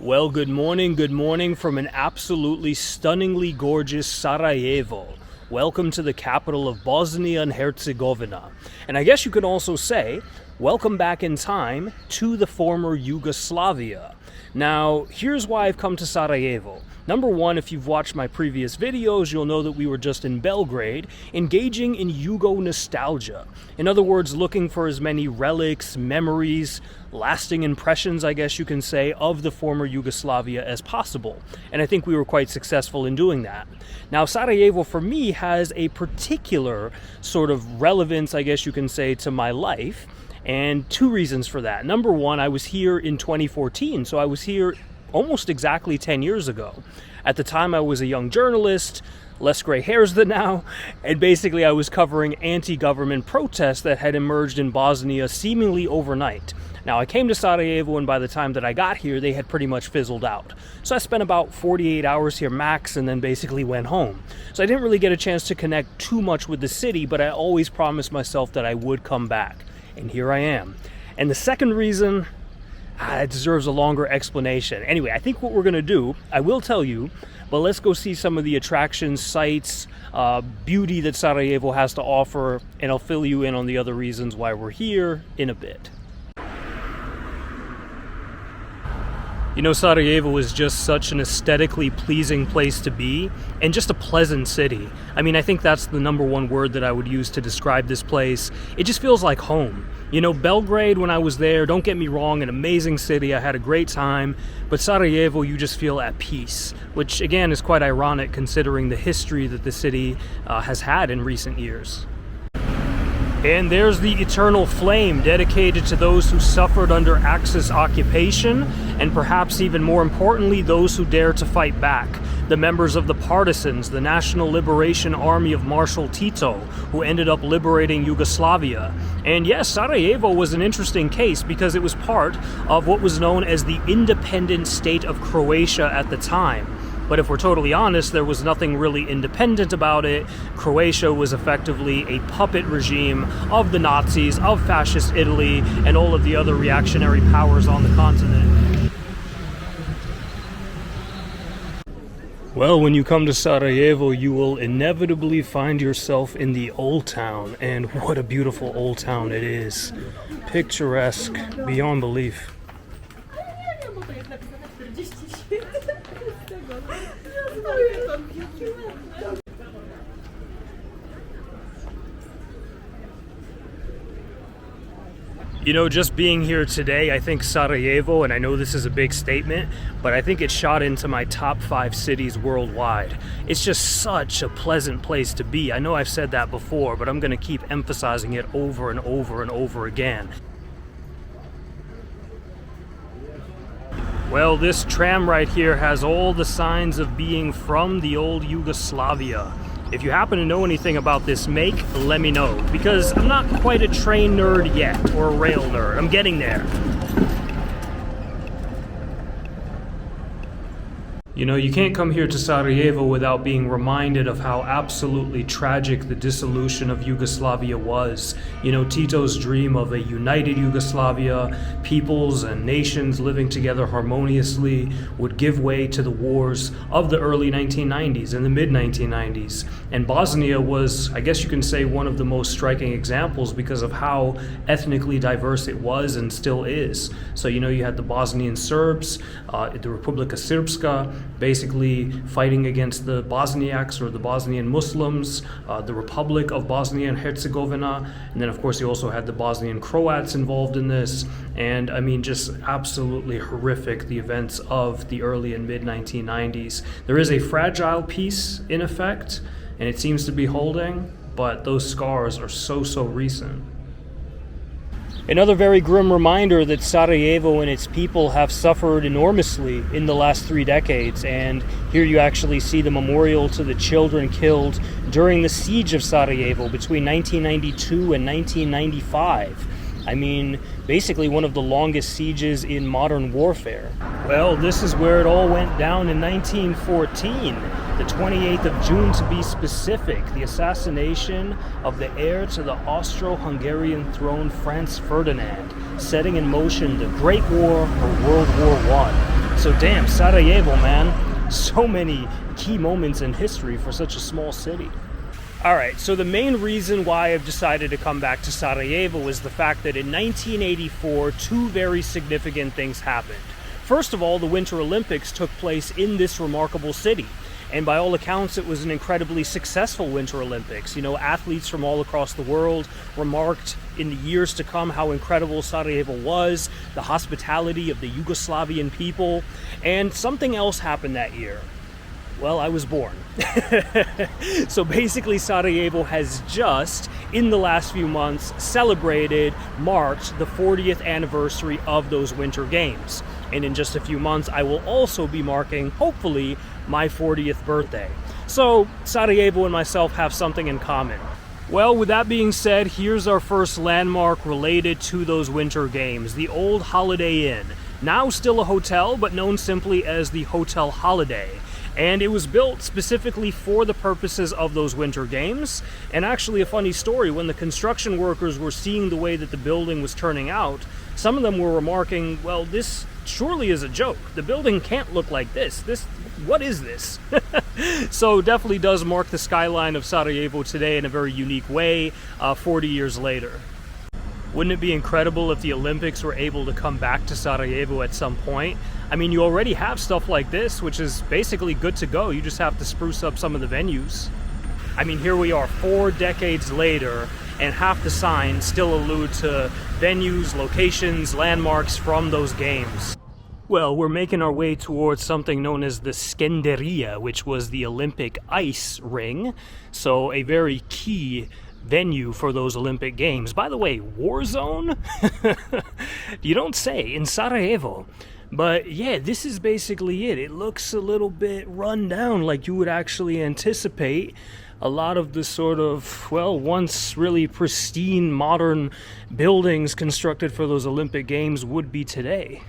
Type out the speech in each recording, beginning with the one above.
Well, good morning from an absolutely stunningly gorgeous Sarajevo. Welcome to the capital of Bosnia and Herzegovina. And I guess you could also say, welcome back in time to the former Yugoslavia. Now, here's why I've come to Sarajevo. Number one, if you've watched my previous videos, you'll know that we were just in Belgrade, engaging in Yugo nostalgia. In other words, looking for as many relics, memories, lasting impressions, I guess you can say, of the former Yugoslavia as possible. And I think we were quite successful in doing that. Now, Sarajevo, for me, has a particular sort of relevance, I guess you can say, to my life. And two reasons for that. Number one, I was here in 2014, so I was here almost exactly 10 years ago. At the time, I was a young journalist, less gray hairs than now, and basically I was covering anti-government protests that had emerged in Bosnia seemingly overnight. Now, I came to Sarajevo, and by the time that I got here, they had pretty much fizzled out. So I spent about 48 hours here max and then basically went home. So I didn't really get a chance to connect too much with the city, but I always promised myself that I would come back. And here I am. And the second reason, it deserves a longer explanation. Anyway, I think what we're going to do, I will tell you, but let's go see some of the attractions, sights, beauty that Sarajevo has to offer, and I'll fill you in on the other reasons why we're here in a bit. You know, Sarajevo is just such an aesthetically pleasing place to be, and just a pleasant city. I mean, I think that's the number one word that I would use to describe this place. It just feels like home. You know, Belgrade, when I was there, don't get me wrong, an amazing city, I had a great time, but Sarajevo, you just feel at peace, which again is quite ironic considering the history that the city has had in recent years. And there's the eternal flame dedicated to those who suffered under Axis occupation, and perhaps even more importantly, those who dare to fight back. The members of the Partisans, the National Liberation Army of Marshal Tito, who ended up liberating Yugoslavia. And yes, Sarajevo was an interesting case because it was part of what was known as the independent state of Croatia at the time. But if we're totally honest, there was nothing really independent about it. Croatia was effectively a puppet regime of the Nazis, of fascist Italy, and all of the other reactionary powers on the continent. Well, when you come to Sarajevo, you will inevitably find yourself in the Old Town, and what a beautiful Old Town it is. Picturesque beyond belief. You know, just being here today, I think Sarajevo, and I know this is a big statement, but I think it shot into my top 5 cities worldwide. It's just such a pleasant place to be. I know I've said that before, but I'm going to keep emphasizing it over and over and over again. Well, this tram right here has all the signs of being from the old Yugoslavia. If you happen to know anything about this make, let me know, because I'm not quite a train nerd yet, or a rail nerd. I'm getting there. You know, you can't come here to Sarajevo without being reminded of how absolutely tragic the dissolution of Yugoslavia was. You know, Tito's dream of a united Yugoslavia, peoples and nations living together harmoniously, would give way to the wars of the early 1990s and the mid-1990s. And Bosnia was, I guess you can say, one of the most striking examples because of how ethnically diverse it was and still is. So, you know, you had the Bosnian Serbs, the Republika Srpska, basically fighting against the Bosniaks or the Bosnian Muslims, the Republic of Bosnia and Herzegovina, and then of course you also had the Bosnian Croats involved in this, and I mean just absolutely horrific, the events of the early and mid-1990s. There is a fragile peace in effect, and it seems to be holding, but those scars are so recent. Another very grim reminder that Sarajevo and its people have suffered enormously in the last 3 decades, and here you actually see the memorial to the children killed during the siege of Sarajevo between 1992 and 1995. I mean, basically one of the longest sieges in modern warfare. Well, this is where it all went down in 1914. The 28th of June to be specific, the assassination of the heir to the Austro-Hungarian throne, Franz Ferdinand, setting in motion the Great War, or World War I. So damn, Sarajevo, man. So many key moments in history for such a small city. Alright, so the main reason why I've decided to come back to Sarajevo is the fact that in 1984, two very significant things happened. First of all, the Winter Olympics took place in this remarkable city. And by all accounts, it was an incredibly successful Winter Olympics. You know, athletes from all across the world remarked in the years to come how incredible Sarajevo was, the hospitality of the Yugoslavian people, and something else happened that year. Well, I was born. So basically, Sarajevo has just, in the last few months, marked the 40th anniversary of those Winter Games. And in just a few months, I will also be marking, hopefully, my 40th birthday. So Sarajevo and myself have something in common. Well, with that being said, here's our first landmark related to those Winter Games, the old Holiday Inn. Now still a hotel, but known simply as the Hotel Holiday. And it was built specifically for the purposes of those Winter Games. And actually a funny story, when the construction workers were seeing the way that the building was turning out, some of them were remarking, well, this surely is a joke. The building can't look like this. What is this? So definitely does mark the skyline of Sarajevo today in a very unique way, 40 years later. Wouldn't it be incredible if the Olympics were able to come back to Sarajevo at some point? I mean, you already have stuff like this, which is basically good to go. You just have to spruce up some of the venues. I mean, here we are 4 decades later, and half the signs still allude to venues, locations, landmarks from those games. Well, we're making our way towards something known as the Skenderia, which was the Olympic ice ring. So a very key venue for those Olympic Games. By the way, war zone? You don't say, in Sarajevo. But yeah, this is basically it. It looks a little bit run down, like you would actually anticipate a lot of the sort of, well, once really pristine modern buildings constructed for those Olympic Games would be today.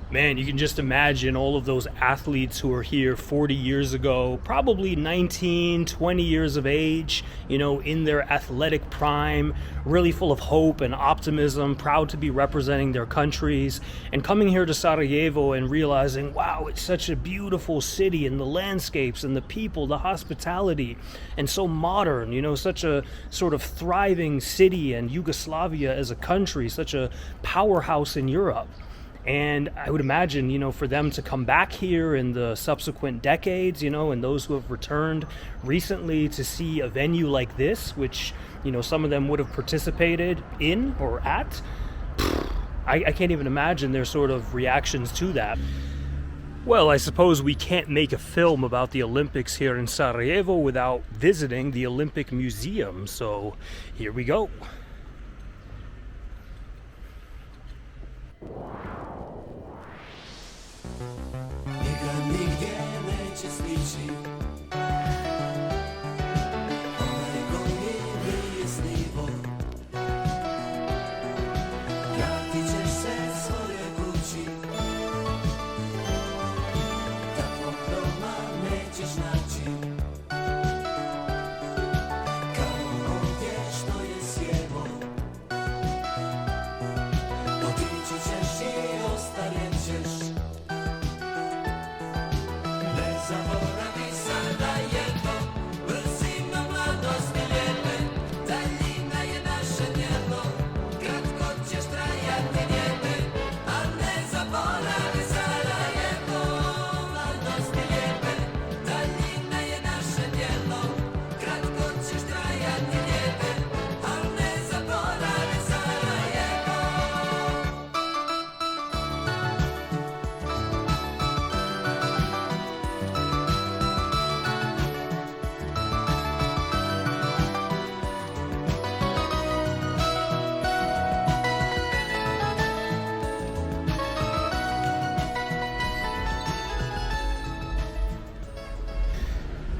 Man, you can just imagine all of those athletes who were here 40 years ago, probably 19, 20 years of age, you know, in their athletic prime, really full of hope and optimism, proud to be representing their countries, and coming here to Sarajevo and realizing, wow, it's such a beautiful city, and the landscapes and the people, the hospitality, and so modern, you know, such a sort of thriving city, and Yugoslavia as a country, such a powerhouse in Europe. And I would imagine, you know, for them to come back here in the subsequent decades, you know, and those who have returned recently to see a venue like this, which, you know, some of them would have participated in or at, I can't even imagine their sort of reactions to that. Well, I suppose we can't make a film about the Olympics here in Sarajevo without visiting the Olympic Museum, so here we go.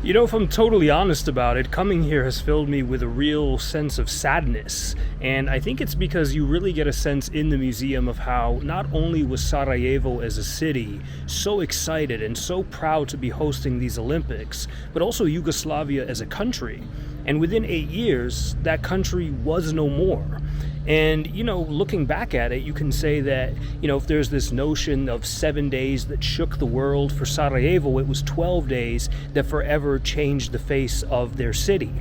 You know, if I'm totally honest about it, coming here has filled me with a real sense of sadness. And I think it's because you really get a sense in the museum of how not only was Sarajevo as a city so excited and so proud to be hosting these Olympics, but also Yugoslavia as a country. And within 8 years, that country was no more. And, you know, looking back at it, you can say that, you know, if there's this notion of 7 days that shook the world, for Sarajevo, it was 12 days that forever changed the face of their city.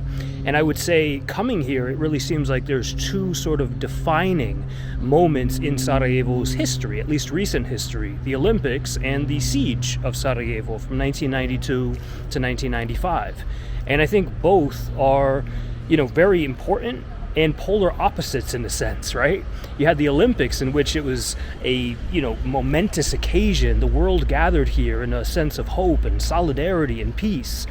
And I would say, coming here, it really seems like there's two sort of defining moments in Sarajevo's history, at least recent history: the Olympics and the siege of Sarajevo from 1992 to 1995. And I think both are, you know, very important and polar opposites in a sense, right? You had the Olympics, in which it was a, you know, momentous occasion. The world gathered here in a sense of hope and solidarity and peace.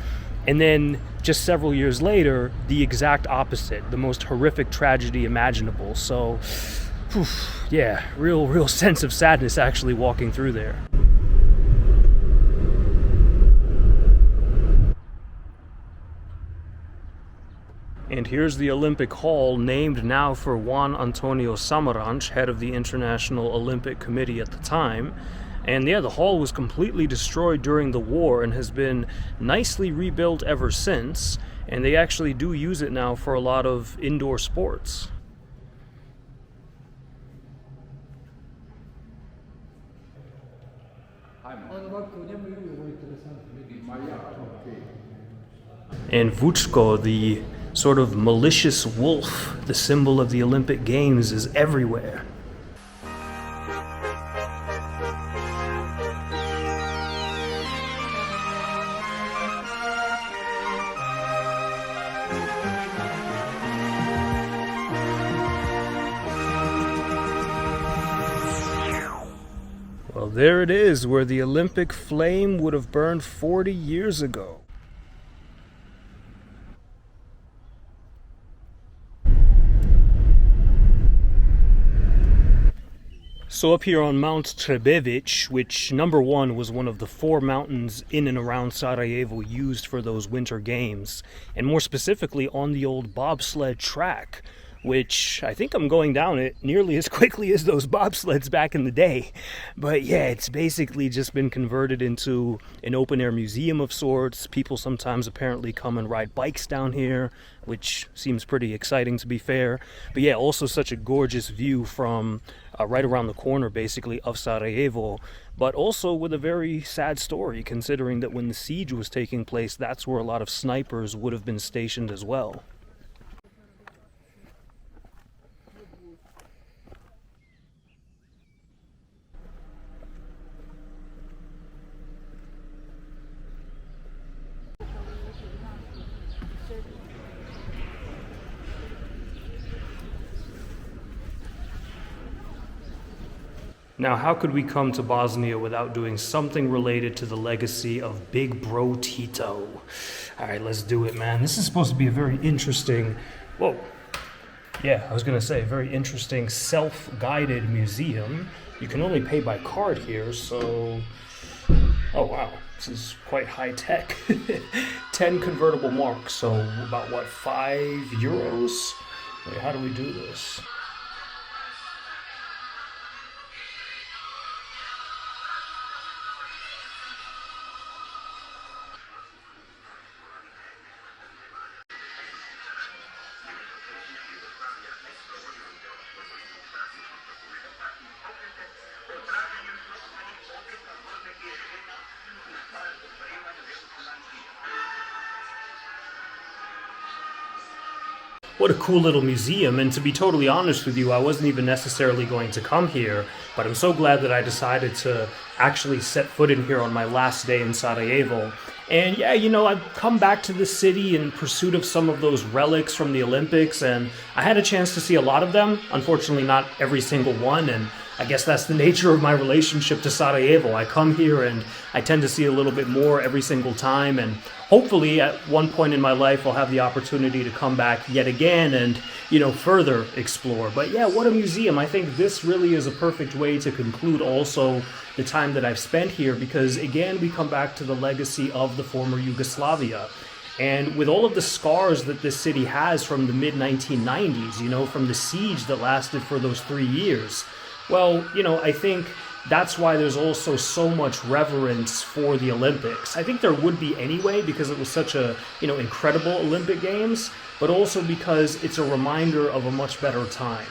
And then just several years later, the exact opposite, the most horrific tragedy imaginable. So, yeah, real sense of sadness actually walking through there. And here's the Olympic Hall, named now for Juan Antonio Samaranch, head of the International Olympic Committee at the time. And yeah, the hall was completely destroyed during the war and has been nicely rebuilt ever since. And they actually do use it now for a lot of indoor sports. And Vučko, the sort of malicious wolf, the symbol of the Olympic Games, is everywhere. Well, there it is, where the Olympic flame would have burned 40 years ago. So up here on Mount Trebević, which number one was one of the 4 mountains in and around Sarajevo used for those winter games, and more specifically on the old bobsled track, which I think I'm going down it nearly as quickly as those bobsleds back in the day. But yeah, it's basically just been converted into an open-air museum of sorts. People sometimes apparently come and ride bikes down here, which seems pretty exciting, to be fair. But yeah, also such a gorgeous view from right around the corner, basically, of Sarajevo, but also with a very sad story, considering that when the siege was taking place, that's where a lot of snipers would have been stationed as well. Now, how could we come to Bosnia without doing something related to the legacy of Big Bro Tito? All right, let's do it, man. This is supposed to be a very interesting, I was gonna say, very interesting self-guided museum. You can only pay by card here, so, oh wow, this is quite high tech. 10 convertible marks, so about what, €5? Wait, how do we do this? What a cool little museum, and to be totally honest with you, I wasn't even necessarily going to come here, but I'm so glad that I decided to actually set foot in here on my last day in Sarajevo. And yeah, you know, I've come back to this city in pursuit of some of those relics from the Olympics, and I had a chance to see a lot of them. Unfortunately, not every single one, and I guess that's the nature of my relationship to Sarajevo. I come here and I tend to see a little bit more every single time, and hopefully at one point in my life I'll have the opportunity to come back yet again and, further explore. But yeah, what a museum. I think this really is a perfect way to conclude also the time that I've spent here, because again, we come back to the legacy of the former Yugoslavia. And with all of the scars that this city has from the mid-1990s, from the siege that lasted for those 3 years, well, I think that's why there's also so much reverence for the Olympics. I think there would be anyway, because it was such a, incredible Olympic Games, but also because it's a reminder of a much better time.